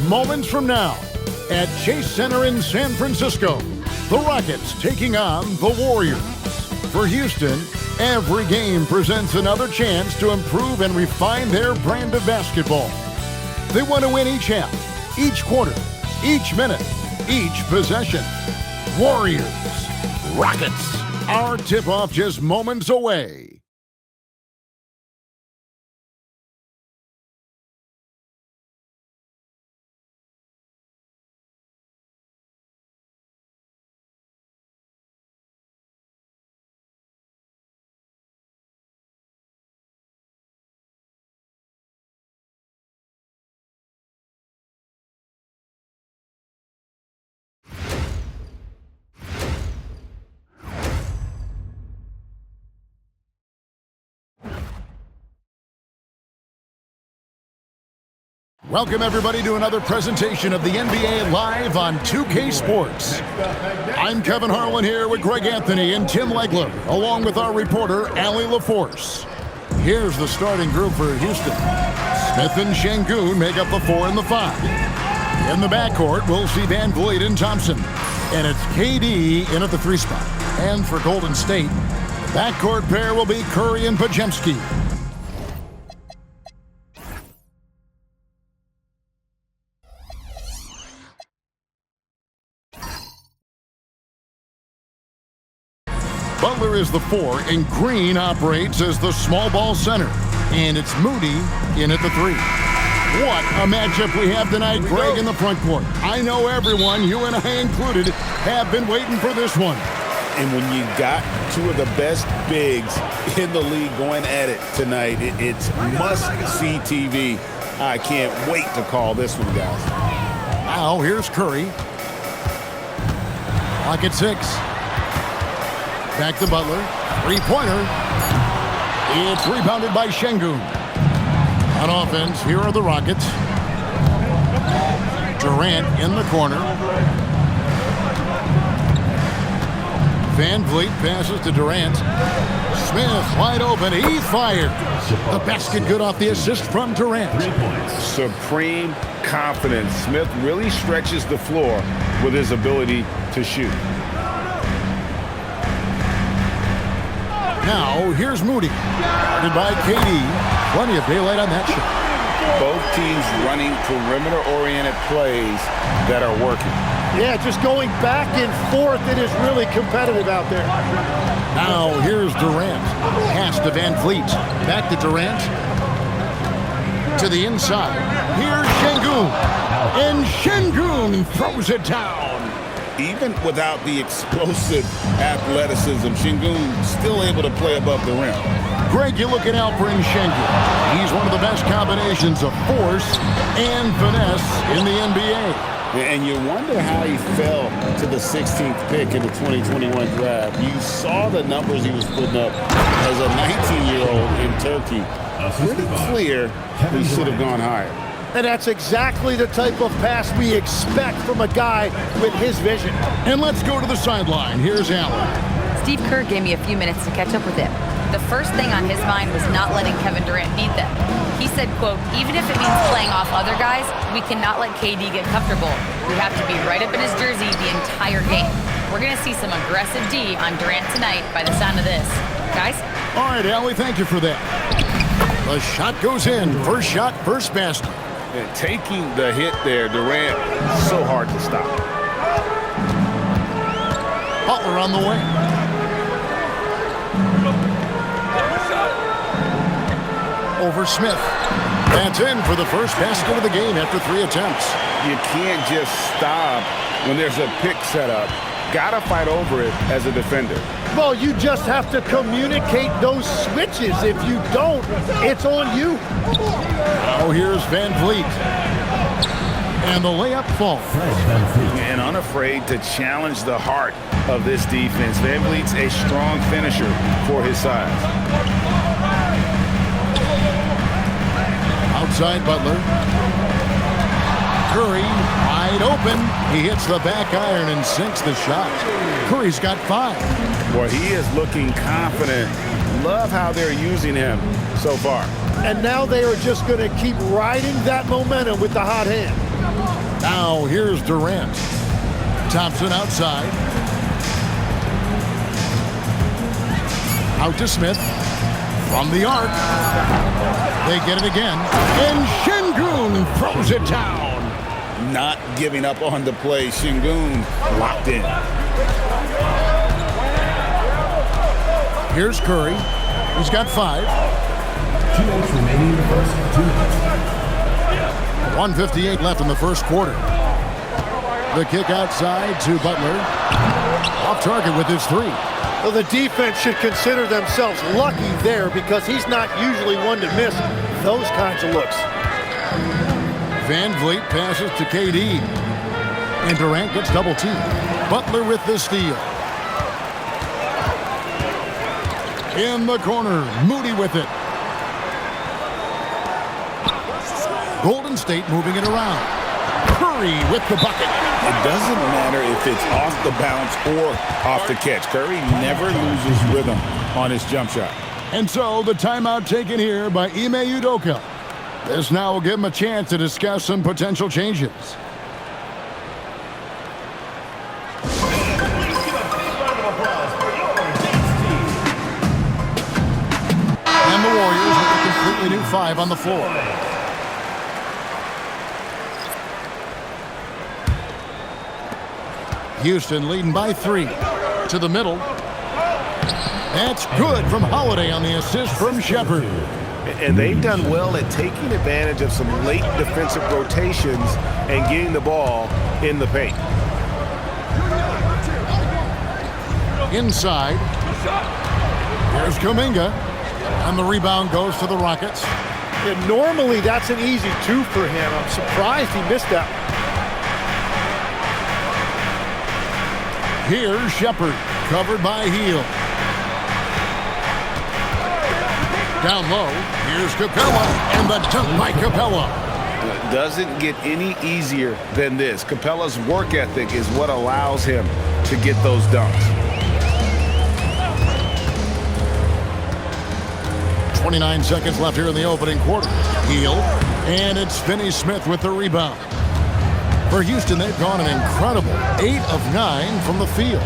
moments from now at Chase Center in San Francisco. The Rockets taking on the Warriors. For Houston, every game presents another chance to improve and refine their brand of basketball. They want to win each half, each quarter, each minute, each possession. Warriors, Rockets. Our tip-off just moments away. Welcome, everybody, to another presentation of the NBA Live on 2K Sports. I'm Kevin Harlan here with Greg Anthony and Tim Legler, along with our reporter, Allie LaForce. Here's the starting group for Houston. Smith and Şengün make up the 4 and the 5. In the backcourt, we'll see Van Vliet and Thompson. And it's KD in at the 3 spot. And for Golden State, the backcourt pair will be Curry and Podziemski. Butler is the 4, and Green operates as the small ball center. And it's Moody in at the 3. What a matchup we have tonight, Greg, in the front court. I know everyone, you and I included, have been waiting for this one. And when you got two of the best bigs in the league going at it tonight, it's must-see TV. I can't wait to call this one, guys. Now, here's Curry. Clock at 6. Back to Butler. Three-pointer. It's rebounded by Şengün. On offense, here are the Rockets. Durant in the corner. Van Vliet passes to Durant. Smith wide open. He fires. The basket good off the assist from Durant. Supreme confidence. Smith really stretches the floor with his ability to shoot. Now, here's Moody. Guarded by KD. Plenty of daylight on that shot. Both teams running perimeter-oriented plays that are working. Yeah, just going back and forth. It is really competitive out there. Now, here's Durant. Pass to Van Vliet. Back to Durant. To the inside. Here's Şengün. And Şengün throws it down. Even without the explosive athleticism, Şengün still able to play above the rim. Greg, you're looking out for Şengün. He's one of the best combinations of force and finesse in the NBA. And you wonder how he fell to the 16th pick in the 2021 draft. You saw the numbers he was putting up as a 19-year-old in Turkey. Pretty clear he should have gone higher. And that's exactly the type of pass we expect from a guy with his vision. And let's go to the sideline. Here's Allen. Steve Kerr gave me a few minutes to catch up with him. The first thing on his mind was not letting Kevin Durant beat them. He said, quote, even if it means playing off other guys, we cannot let KD get comfortable. We have to be right up in his jersey the entire game. We're going to see some aggressive D on Durant tonight by the sound of this. Guys? All right, Allie, thank you for that. The shot goes in. First shot, first basket. And taking the hit there, Durant, so hard to stop. Butler on the way. Over Smith. That's in for the first basket of the game after 3 attempts. You can't just stop when there's a pick set up. Gotta fight over it as a defender. Well, you just have to communicate those switches. If you don't, it's on you. Now here's Van Vliet. And the layup falls. And unafraid to challenge the heart of this defense. Van Vliet's a strong finisher for his size. Outside Butler. Curry wide open. He hits the back iron and sinks the shot. Curry's got 5. Boy, he is looking confident. Love how they're using him so far. And now they are just going to keep riding that momentum with the hot hand. Now here's Durant. Thompson outside. Out to Smith. From the arc. They get it again. And Şengün throws it down. Not giving up on the play. Şengün locked in. Here's Curry. He's got 5. 2 minutes remaining in the first. 2 minutes. 1:58 left in the first quarter. The kick outside to Butler. Off target with his 3. Well, the defense should consider themselves lucky there because he's not usually one to miss those kinds of looks. Van Vliet passes to KD. And Durant gets double teamed. Butler with the steal. In the corner, Moody with it. Golden State moving it around. Curry with the bucket. It doesn't matter if it's off the bounce or off the catch. Curry never loses rhythm on his jump shot. And so the timeout taken here by Ime Udoka. This now will give him a chance to discuss some potential changes. And the Warriors with a completely new 5 on the floor. Houston leading by 3. To the middle. That's good from Holiday on the assist from Shepherd. And they've done well at taking advantage of some late defensive rotations and getting the ball in the paint. Inside. Here's Kuminga. And the rebound goes to the Rockets. And normally that's an easy 2 for him. I'm surprised he missed that. Here's Shepherd, covered by Hield. Down low, here's Capella, and the dunk by Capella. It doesn't get any easier than this. Capella's work ethic is what allows him to get those dunks. 29 seconds left here in the opening quarter. Hield, and it's Finney-Smith with the rebound. For Houston, they've gone an incredible 8 of 9 from the field.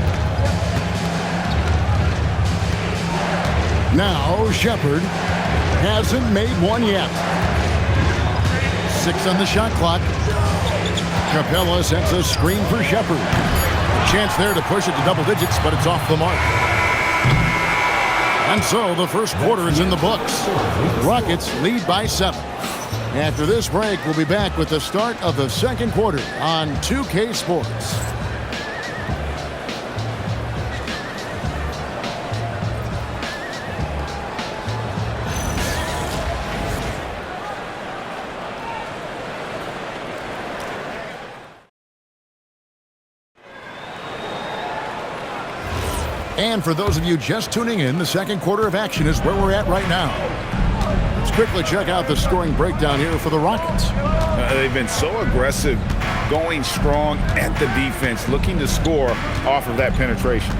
Now, Shepherd hasn't made one yet. 6 on the shot clock. Capella sets a screen for Shepherd. Chance there to push it to double digits, but it's off the mark. And so the first quarter is in the books. Rockets lead by 7. After this break, we'll be back with the start of the second quarter on 2K Sports. And for those of you just tuning in, the second quarter of action is where we're at right now. Let's quickly check out the scoring breakdown here for the Rockets. They've been so aggressive, going strong at the defense, looking to score off of that penetration.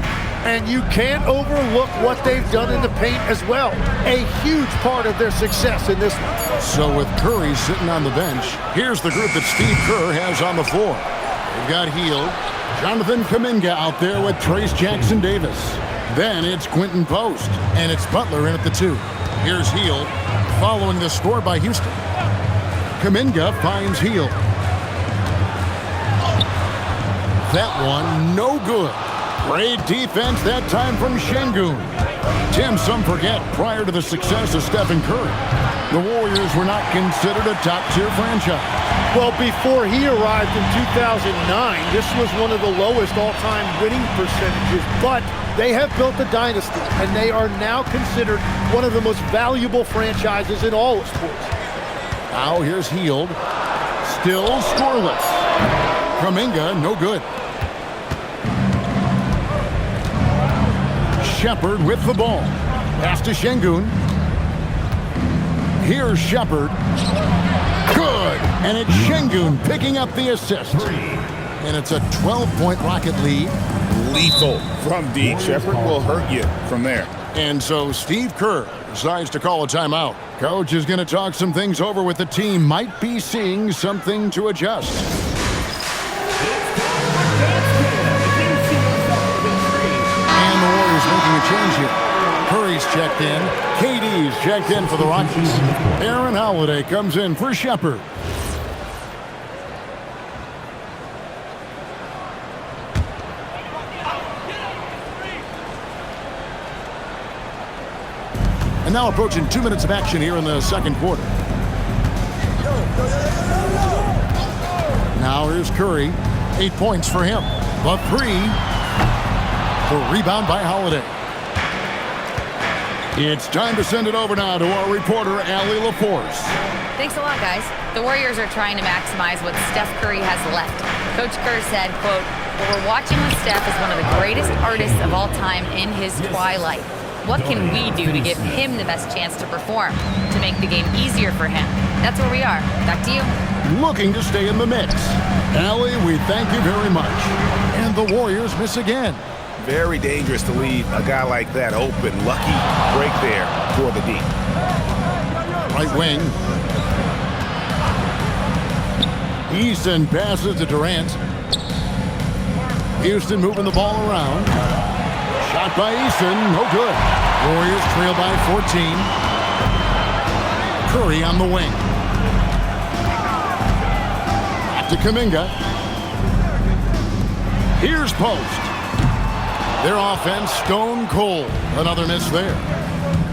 And you can't overlook what they've done in the paint as well. A huge part of their success in this one. So with Curry sitting on the bench, here's the group that Steve Kerr has on the floor. They've got Hield, Jonathan Kuminga out there with Trace Jackson-Davis. Then it's Quentin Post, and it's Butler in at the 2. Here's Hield, following the score by Houston. Kuminga finds Hield. That one, no good. Great defense that time from Şengün. Tim, some forget, prior to the success of Stephen Curry, the Warriors were not considered a top-tier franchise. Well, before he arrived in 2009, this was one of the lowest all-time winning percentages, but they have built a dynasty, and they are now considered one of the most valuable franchises in all of sports. Now here's Hield, still scoreless. Kuminga, no good. Shepherd with the ball. Pass to Şengün. Here's Shepherd. Good! And it's Şengün picking up the assist. And it's a 12-point Rocket lead. Lethal from deep. Shepherd will hurt you from there. And so Steve Kerr decides to call a timeout. Coach is going to talk some things over with the team. Might be seeing something to adjust. change here. Curry's checked in. KD's checked in for the Rockets. Aaron Holiday comes in for Shepard. And now approaching 2 minutes of action here in the second quarter. Now here's Curry. 8 points for him. The three. The rebound by Holiday. It's time to send it over now to our reporter, Allie LaForce. Thanks a lot, guys. The Warriors are trying to maximize what Steph Curry has left. Coach Kerr said, quote, "What we're watching with Steph is one of the greatest artists of all time in his twilight. What can we do to give him the best chance to perform, to make the game easier for him?" That's where we are. Back to you. Looking to stay in the mix. Allie, we thank you very much. And the Warriors miss again. Very dangerous to leave a guy like that open. Lucky break there for the D. Right wing. Easton passes to Durant. Houston moving the ball around. Shot by Easton, no good. Warriors trail by 14. Curry on the wing. Back to Kuminga. Here's Post. Their offense stone cold. Another miss there.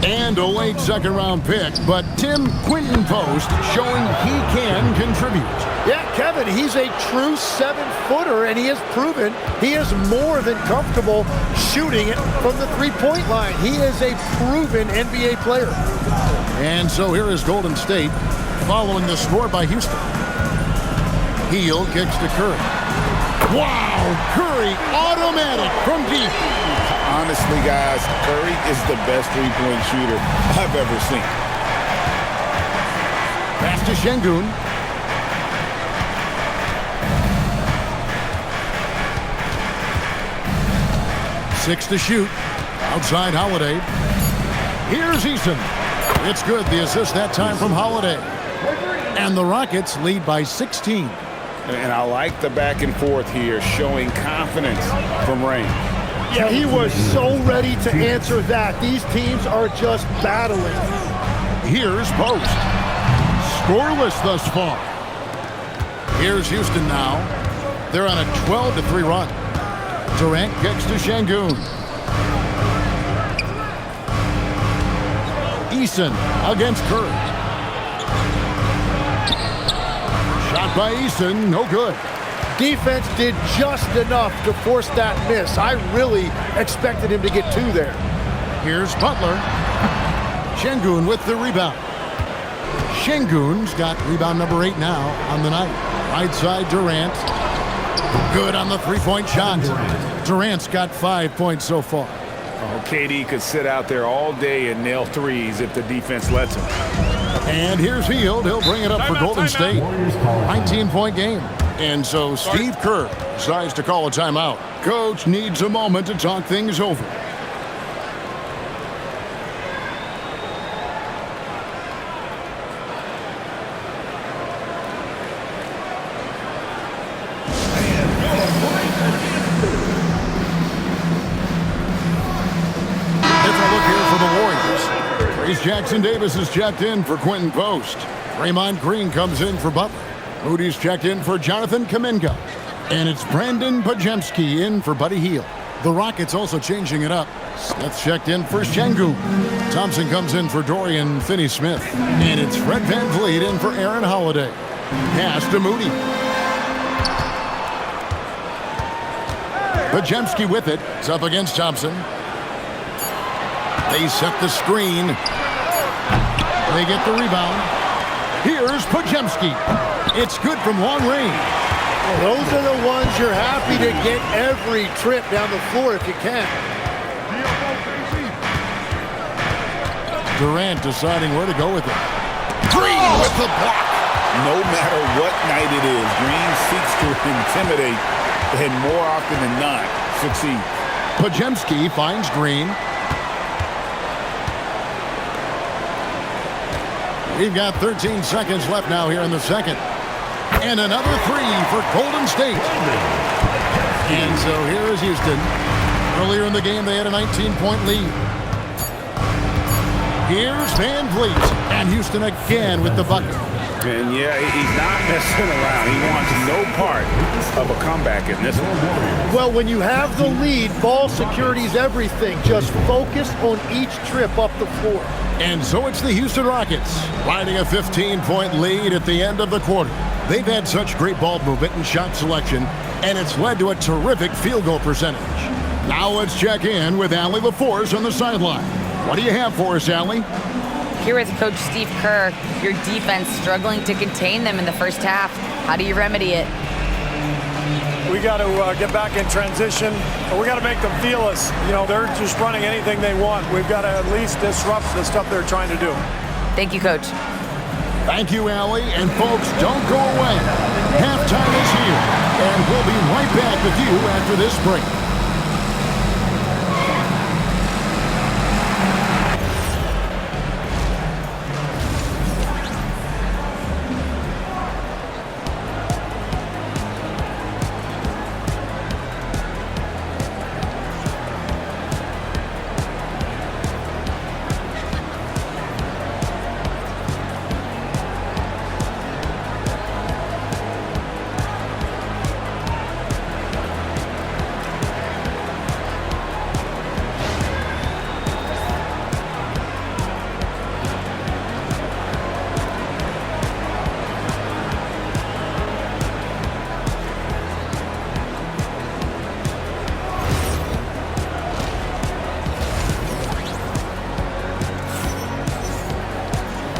And a late second-round pick, but Quentin Post showing he can contribute. Yeah, Kevin, he's a true 7-footer, and he has proven he is more than comfortable shooting it from the three-point line. He is a proven NBA player. And so here is Golden State following the score by Houston. Hield kicks to Curry. Wow, Curry automatic from deep. Honestly, guys, Curry is the best three-point shooter I've ever seen. Pass to Şengün. Six to shoot. Outside Holiday. Here's Easton. It's good. The assist that time from Holiday. And the Rockets lead by 16. And I like the back and forth here, showing confidence from Rain. Yeah, he was so ready to answer that. These teams are just battling. Here's Post. Scoreless thus far. Here's Houston now. They're on a 12-3 run. Durant kicks to Şengün. Easton against Curry. Shot by Easton, no good. Defense did just enough to force that miss. I really expected him to get two there. Here's Butler. Şengün with the rebound. Şengün's got rebound number 8 now on the night. Right side, Durant. Good on the three-point shot. Durant's got 5 points so far. Oh, KD could sit out there all day and nail threes if the defense lets him. And here's Hield. He'll bring it up for Golden State. 19-point game. And so Steve Kerr decides to call a timeout. Coach needs a moment to talk things over. Different look here for the Warriors. Trace Jackson Davis is checked in for Quentin Post. Draymond Green comes in for Butler. Moody's checked in for Jonathan Kuminga. And it's Brandon Podziemski in for Buddy Hield. The Rockets also changing it up. Smith checked in for Şengün. Thompson comes in for Dorian Finney-Smith. And it's Fred VanVleet in for Aaron Holiday. Pass to Moody. Podziemski with it. It's up against Thompson. They set the screen. They get the rebound. Here's Podziemski. It's good from long range. Well, those are the ones you're happy to get every trip down the floor if you can. Durant deciding where to go with it. Green with the block. No matter what night it is, Green seeks to intimidate and more often than not succeed. Podziemski finds Green. We've got 13 seconds left now here in the second. And another three for Golden State. And so here is Houston. Earlier in the game, they had a 19-point lead. Here's Van Vliet, and Houston again with the bucket. And yeah, he's not messing around. He wants no part of a comeback in this one. Well, when you have the lead, ball security is everything. Just focus on each trip up the floor. And so it's the Houston Rockets riding a 15-point lead at the end of the quarter. They've had such great ball movement and shot selection, and it's led to a terrific field goal percentage. Now let's check in with Allie LaForce on the sideline. What do you have for us, Allie? Here with Coach Steve Kerr, your defense struggling to contain them in the first half. How do you remedy it? We got to get back in transition. We got to make them feel us. You know, they're just running anything they want. We've got to at least disrupt the stuff they're trying to do. Thank you, Coach. Thank you, Allie. And folks, don't go away. Halftime is here, and we'll be right back with you after this break.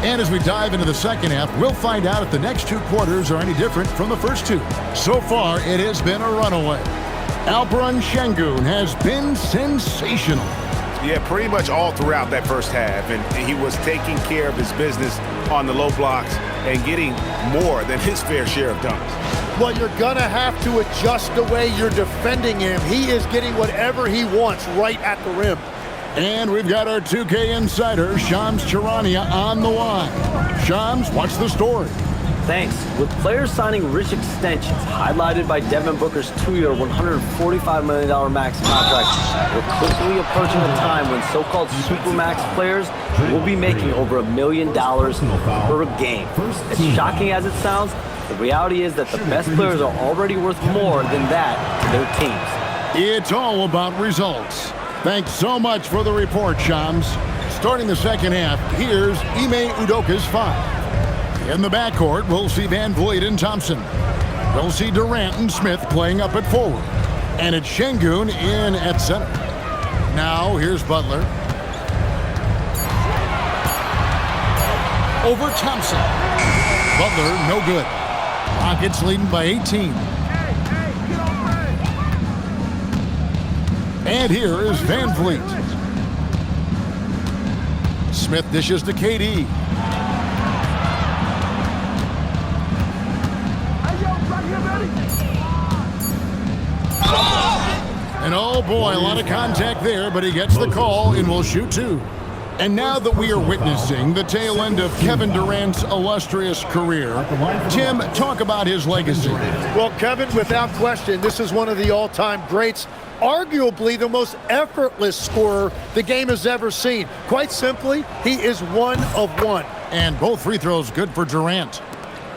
And as we dive into the second half, we'll find out if the next two quarters are any different from the first two. So far, it has been a runaway. Alperen Şengün has been sensational. Yeah, pretty much all throughout that first half, and he was taking care of his business on the low blocks and getting more than his fair share of dunks. Well, you're going to have to adjust the way you're defending him. He is getting whatever he wants right at the rim. And we've got our 2K insider, Shams Charania, on the line. Shams, what's the story? Thanks. With players signing rich extensions, highlighted by Devin Booker's 2-year, $145 million max contract, we're quickly approaching a time when so-called supermax players will be making over $1 million per game. As shocking as it sounds, the reality is that the best players are already worth more than that to their teams. It's all about results. Thanks so much for the report, Shams. Starting the second half, here's Ime Udoka's 5. In the backcourt, we'll see Van Vliet and Thompson. We'll see Durant and Smith playing up at forward. And it's Şengün in at center. Now, here's Butler. Over Thompson. Butler, no good. Rockets leading by 18. And here is Van Vliet. Smith dishes to KD. And oh boy, a lot of contact there, but he gets the call and will shoot two. And now that we are witnessing the tail end of Kevin Durant's illustrious career, Tim, talk about his legacy. Well, Kevin, without question, this is one of the all-time greats. Arguably the most effortless scorer the game has ever seen. Quite simply, he is one of one. And both free throws good for Durant.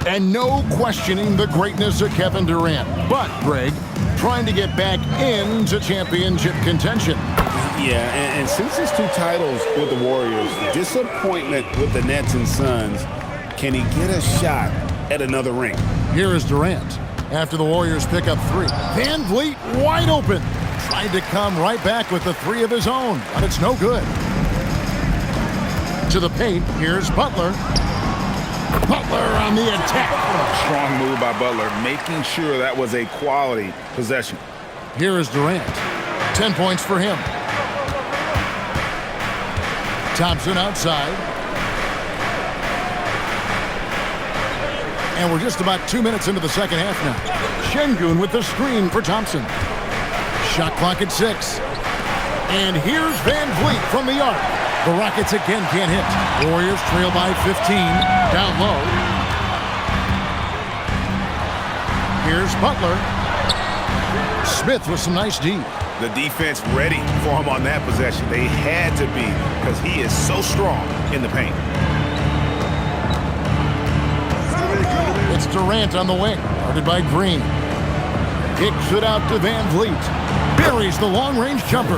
And no questioning the greatness of Kevin Durant. But, Greg, trying to get back into championship contention. Yeah, and since his 2 titles with the Warriors, disappointment with the Nets and Suns, can he get a shot at another ring? Here is Durant after the Warriors pick up 3. Van Vliet wide open. Tried to come right back with the 3 of his own, but it's no good. To the paint, here's Butler. Butler on the attack. Strong move by Butler, making sure that was a quality possession. Here is Durant. 10 points for him. Thompson outside. And we're just about 2 minutes into the second half now. Şengün with the screen for Thompson. Shot clock at 6. And here's Van Vliet from the arc. The Rockets again can't hit. Warriors trail by 15. Down low. Here's Butler. Smith with some nice D. The defense ready for him on that possession. They had to be because he is so strong in the paint. It's Durant on the wing, guarded by Green. Kicks it out to Van Vliet. Buries the long-range jumper.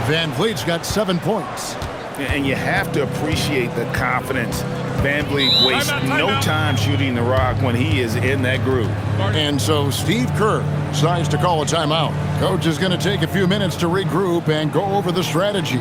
Van Vliet's got 7 points. And you have to appreciate the confidence. Van Vliet wastes no time shooting the rock when he is in that groove. And so Steve Kerr decides to call a timeout. Coach is going to take a few minutes to regroup and go over the strategy.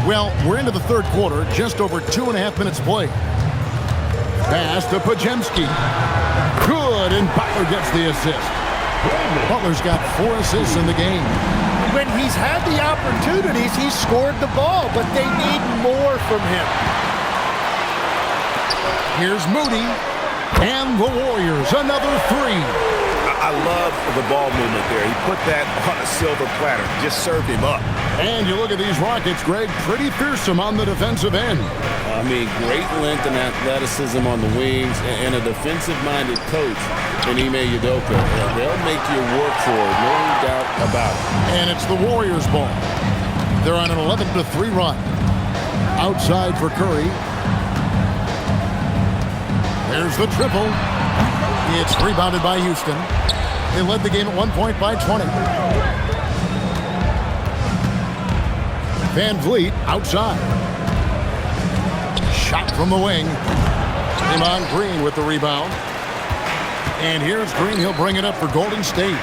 Well, we're into the third quarter, just over 2.5 minutes played. Pass to Pajemski. Good, and Butler gets the assist. Butler's got 4 assists in the game. When he's had the opportunities, he's scored the ball, but they need more from him. Here's Moody, and the Warriors, another 3. I love the ball movement there. He put that on a silver platter, just served him up. And you look at these Rockets, Greg, pretty fearsome on the defensive end. I mean, great length and athleticism on the wings, and a defensive-minded coach in Ime Udoka. They'll make you work for it, no doubt about it. And it's the Warriors' ball. They're on an 11-3 run. Outside for Curry. There's the triple. It's rebounded by Houston. They led the game at 1 point by 20. Van Vliet outside. Shot from the wing. Draymond Green with the rebound. And here's Green. He'll bring it up for Golden State.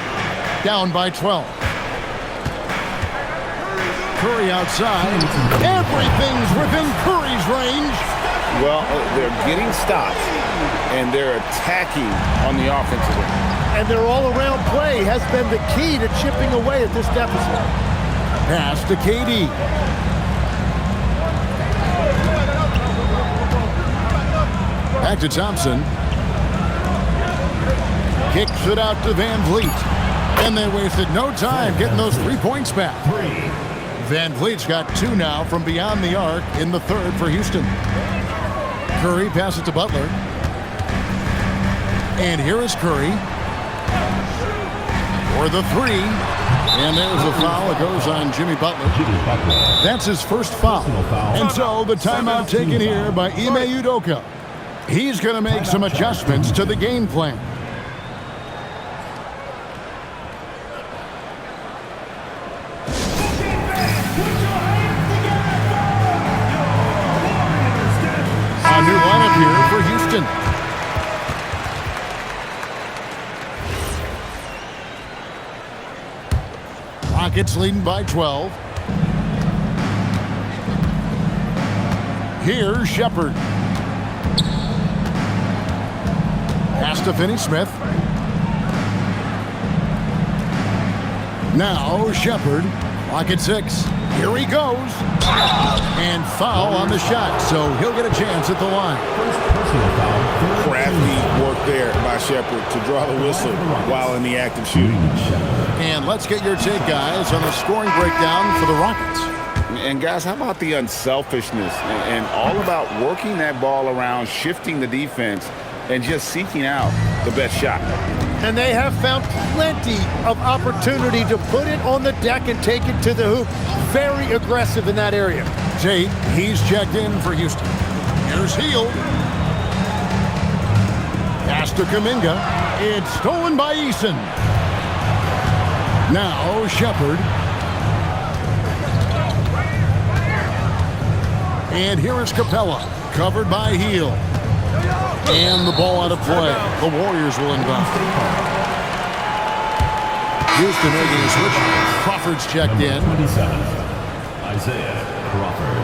Down by 12. Curry outside. Everything's within Curry's range. Well, they're getting stops, and they're attacking on the offensive end. And their all-around play has been the key to chipping away at this deficit. Pass to KD. Back to Thompson. Kicks it out to Van Vliet. And they wasted no time getting those 3 points back. Van Vliet's got 2 now from beyond the arc in the third for Houston. Curry passes to Butler. And here is Curry for the 3. And there's a foul. It goes on Jimmy Butler. That's his first foul. And so the timeout taken here by Ime Udoka. He's going to make some adjustments to the game plan. A new lineup here for Houston. Rockets leading by 12. Here's Shepard. Pass to Finney-Smith. Now Shepard. Clock at 6. Here he goes. And foul on the shot, so he'll get a chance at the line. Crafty work there by Shepard to draw the whistle while in the act of shooting. And let's get your take, guys, on the scoring breakdown for the Rockets. And guys, how about the unselfishness and all about working that ball around, shifting the defense, and just seeking out the best shot. And they have found plenty of opportunity to put it on the deck and take it to the hoop. Very aggressive in that area. Tate, he's checked in for Houston. Here's Hield. Pass to Kuminga. It's stolen by Eason. Now Shepard. And here is Capella, covered by Hield. And the ball out of play. The Warriors will inbound. Houston making a switch. Crawford's checked in. 27, Isaiah Crawford.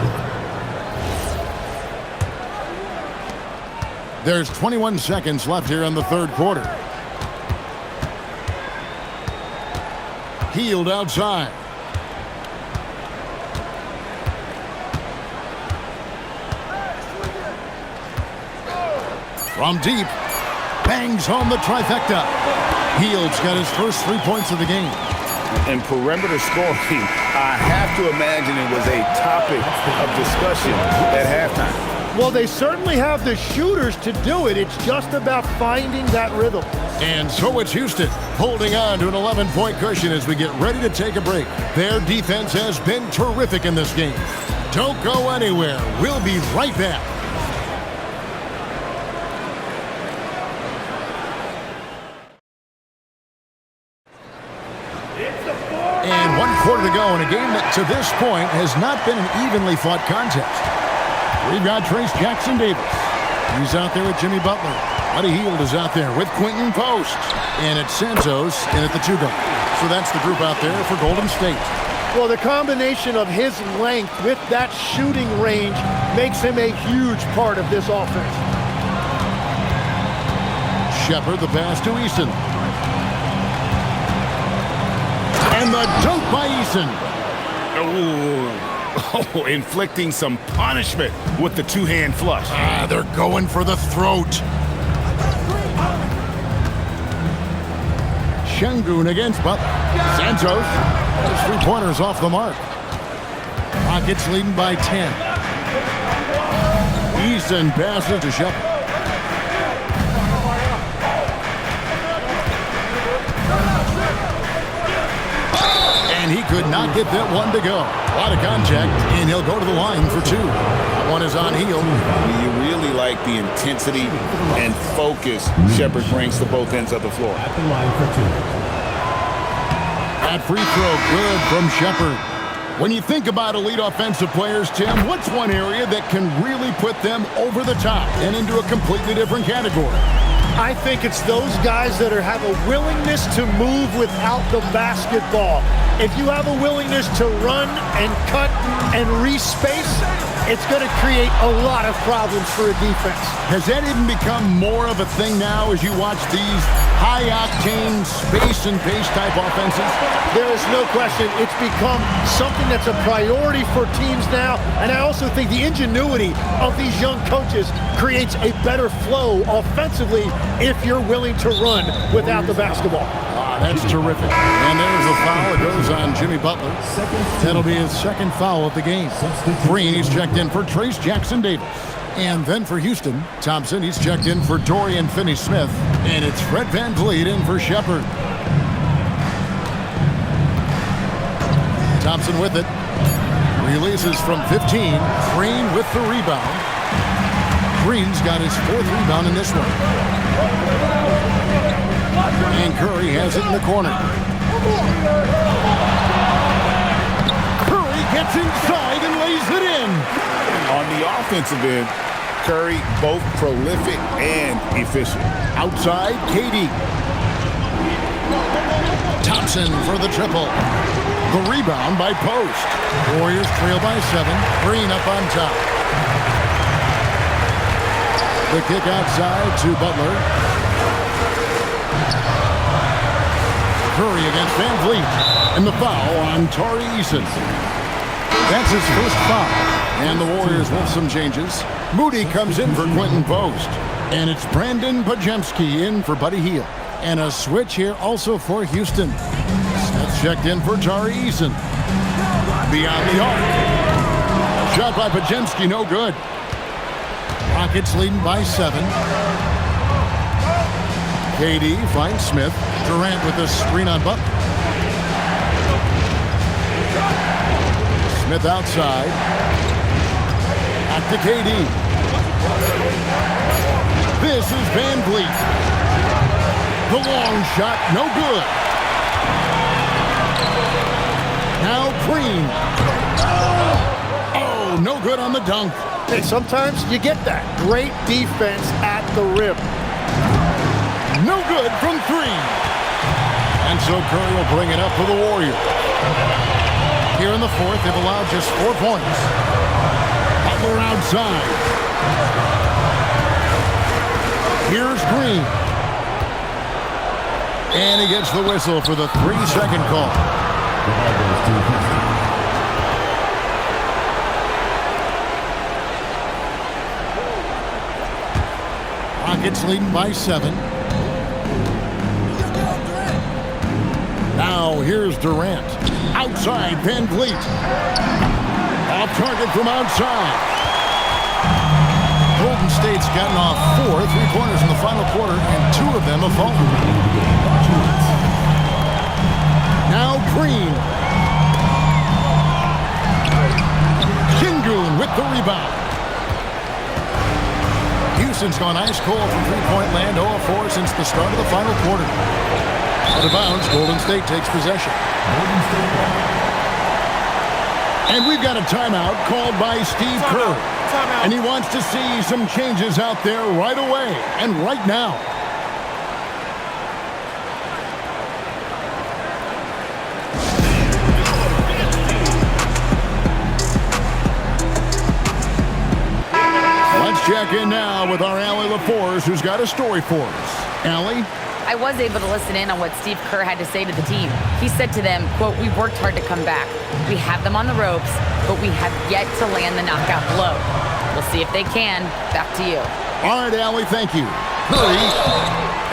There's 21 seconds left here in the third quarter. Hield outside. From deep, bangs home the trifecta. Hield's got his first 3 points of the game. And perimeter scoring, I have to imagine it was a topic of discussion at halftime. Well, they certainly have the shooters to do it. It's just about finding that rhythm. And so it's Houston holding on to an 11-point cushion as we get ready to take a break. Their defense has been terrific in this game. Don't go anywhere. We'll be right back. And 1 quarter to go in a game that to this point has not been an evenly fought contest. We've got Trace Jackson Davis. He's out there with Jimmy Butler. Buddy Hield is out there with Quentin Post. And it's Santos in at the 2 guard. So that's the group out there for Golden State. Well, the combination of his length with that shooting range makes him a huge part of this offense. Shepard, the pass to Eason. And the dunk by Eason. Oh, inflicting some punishment with the two-hand flush. They're going for the throat. Şengün against Butler. Santos. Those 3-pointers off the mark. Rockets leading by 10. Eason passes to Shepard. And he could not get that one to go. A lot of contact, and he'll go to the line for 2. That one is on Hield. You really like the intensity and focus Shepard brings to both ends of the floor. At the line for 2. That free throw good from Shepard. When you think about elite offensive players, Tim, what's one area that can really put them over the top and into a completely different category? I think it's those guys that have a willingness to move without the basketball. If you have a willingness to run and cut and respace, it's going to create a lot of problems for a defense. Has that even become more of a thing now as you watch these high-octane space and pace type offenses? There is no question. It's become something that's a priority for teams now. And I also think the ingenuity of these young coaches creates a better flow offensively if you're willing to run without the basketball. That's terrific. And there's a foul. It goes on Jimmy Butler. That'll be his second foul of the game. Green, he's checked in for Trace Jackson Davis. And then for Houston, Thompson, he's checked in for Dorian Finney-Smith. And it's Fred VanVleet in for Shepard. Thompson with it. Releases from 15. Green with the rebound. Green's got his 4th rebound in this one. And Curry has it in the corner. Curry gets inside and lays it in. On the offensive end, Curry both prolific and efficient. Outside, KD. Thompson for the triple. The rebound by Post. Warriors trail by 7. Green up on top. The kick outside to Butler. Curry against VanVleet. And the foul on Tari Eason. That's his first foul. And the Warriors with some changes. Moody comes in for Quentin Post. And it's Brandon Pajemski in for Buddy Hield. And a switch here also for Houston. That's checked in for Tari Eason. Beyond the arc. Shot by Pajemski, no good. Rockets leading by 7. KD finds Smith. Durant with a screen on Butler. Smith outside. Back to KD. This is VanVleet. The long shot, no good. Now Green. Oh, no good on the dunk. Hey, sometimes you get that. Great defense at the rim. No good from 3. And so Curry will bring it up for the Warriors. Here in the 4th, they've allowed just 4 points. Butler outside. Here's Green. And he gets the whistle for the 3-second call. Rockets leading by 7. Now here's Durant. Outside, Van Vliet. Off target from outside. Golden State's gotten off 4 3-pointers in the final quarter, and 2 of them have fallen. Now Green. Şengün with the rebound. Houston's gone ice cold from three-point land, 0 of 4 since the start of the final quarter. Out of bounds, Golden State takes possession. And we've got a timeout called by Steve Kerr. And he wants to see some changes out there right away and right now. Let's check in now with our Allie LaForce, who's got a story for us. Allie? I was able to listen in on what Steve Kerr had to say to the team. He said to them, quote, "We've worked hard to come back. We have them on the ropes, but we have yet to land the knockout blow. We'll see if they can." Back to you. All right, Allie, thank you. Curry.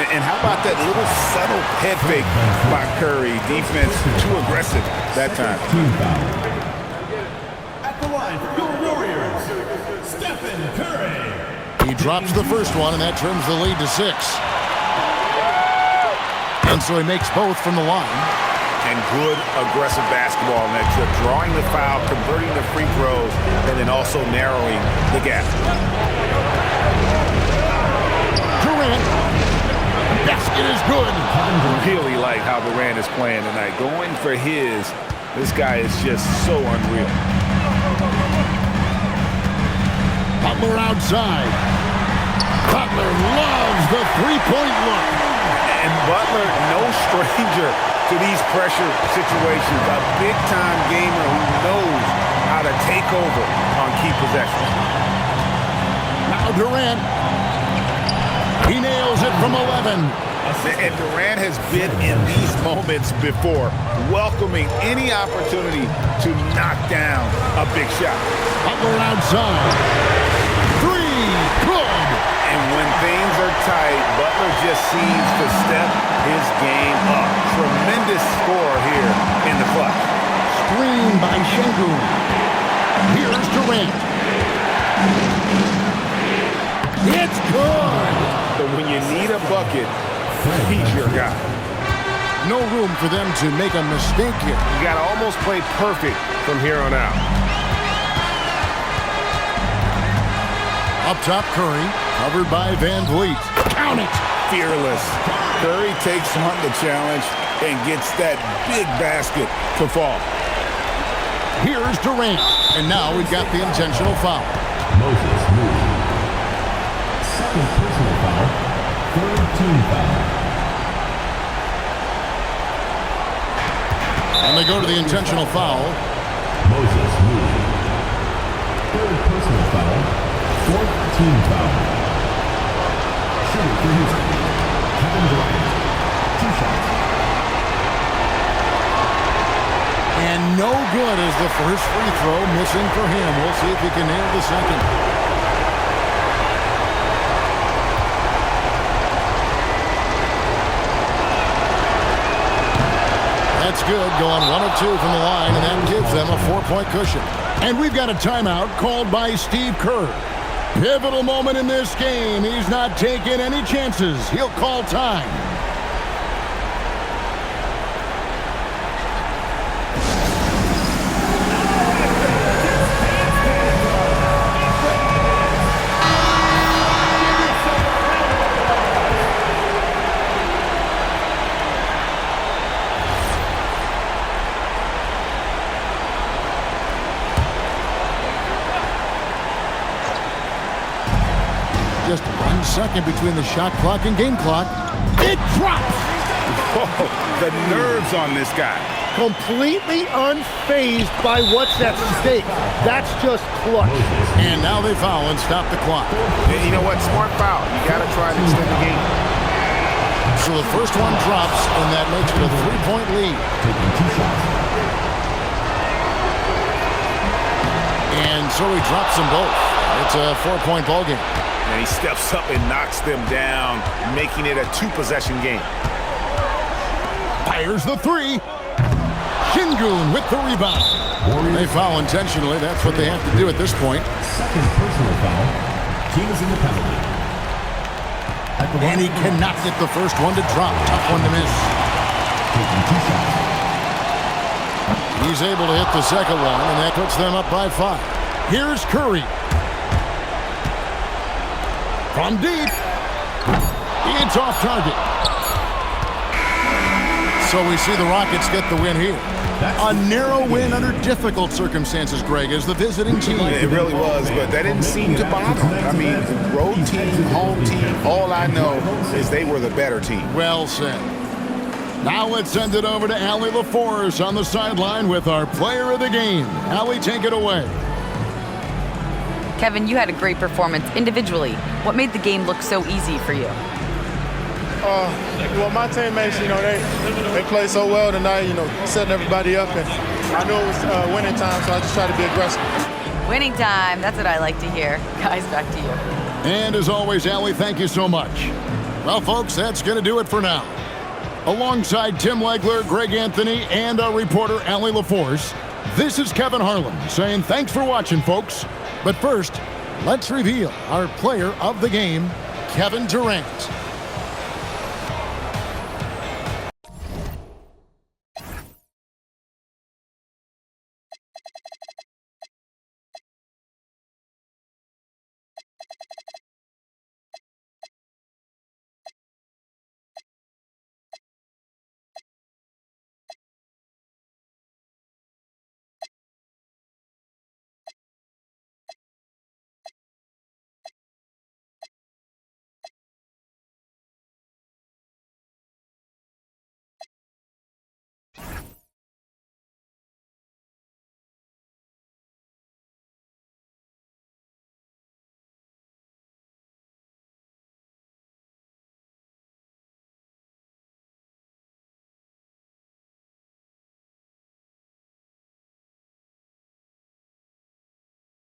And how about that little subtle head fake by Curry? Defense too aggressive that time. At the line for your Warriors, Stephen Curry. He drops the first one, and that trims the lead to 6. And so he makes both from the line. And good aggressive basketball in that trip. Drawing the foul, converting the free throws, and then also narrowing the gap. Durant. Basket is good. Really like how Durant is playing tonight. Going for his. This guy is just so unreal. Butler outside. Butler loves the three-point look. And Butler, no stranger to these pressure situations. A big-time gamer who knows how to take over on key possessions. Now Durant. He nails it from 11. And Durant has been in these moments before, welcoming any opportunity to knock down a big shot. Butler outside. 3, good. And when things are tight, Butler just seems to step his game up. Tremendous score here in the clutch. Screen by Şengün. Here's Durant. It's good. So when you need a bucket, he's your guy. No room for them to make a mistake here. You got to almost play perfect from here on out. Up top, Curry, covered by Van Vliet. Count it! Fearless. Curry takes on the challenge and gets that big basket to fall. Here's Durant. And now we've got the intentional foul. Moses Moody. Second personal foul. Third team foul. And they go to the intentional foul. Moses Moody. Third personal foul. Fourth team foul. Shooting for Houston, Kevin Durant. 2 shots. And no good as the first free throw missing for him. We'll see if he can nail the second. That's good, going 1 of 2 from the line, and that gives them a 4-point cushion. And we've got a timeout called by Steve Kerr. Pivotal moment in this game. He's not taking any chances. He'll call time. Just 1 second between the shot clock and game clock. It drops! Whoa, the nerves on this guy. Completely unfazed by what's at stake. That's just clutch. And now they foul and stop the clock. And you know what? Smart foul. You got to try to extend the game. So the first one drops, and that makes it a 3-point lead. Taking 2 shots. And so he drops them both. It's a 4-point ball game. And he steps up and knocks them down, making it a 2-possession game. Fires the three. Shingun with the rebound. They foul intentionally. That's what they have to do at this point. Second personal foul. Team is in the penalty. And he cannot get the first one to drop. Tough one to miss. Taking 2 shots. He's able to hit the second one, and that puts them up by 5. Here's Curry. From deep. It's off target. So we see the Rockets get the win here. A narrow win under difficult circumstances, Greg, as the visiting team. It really was, but that didn't seem to bother them. I mean, road team, home team, all I know is they were the better team. Well said. Now let's send it over to Allie LaForce on the sideline with our player of the game. Allie, take it away. Kevin, you had a great performance individually. What made the game look so easy for you? Well, my teammates, they played so well tonight, setting everybody up. And I knew it was winning time, so I just tried to be aggressive. Winning time, that's what I like to hear. Guys, back to you. And as always, Allie, thank you so much. Well, folks, that's going to do it for now. Alongside Tim Legler, Greg Anthony, and our reporter, Allie LaForce, this is Kevin Harlan saying thanks for watching, folks. But first, let's reveal our player of the game, Kevin Durant.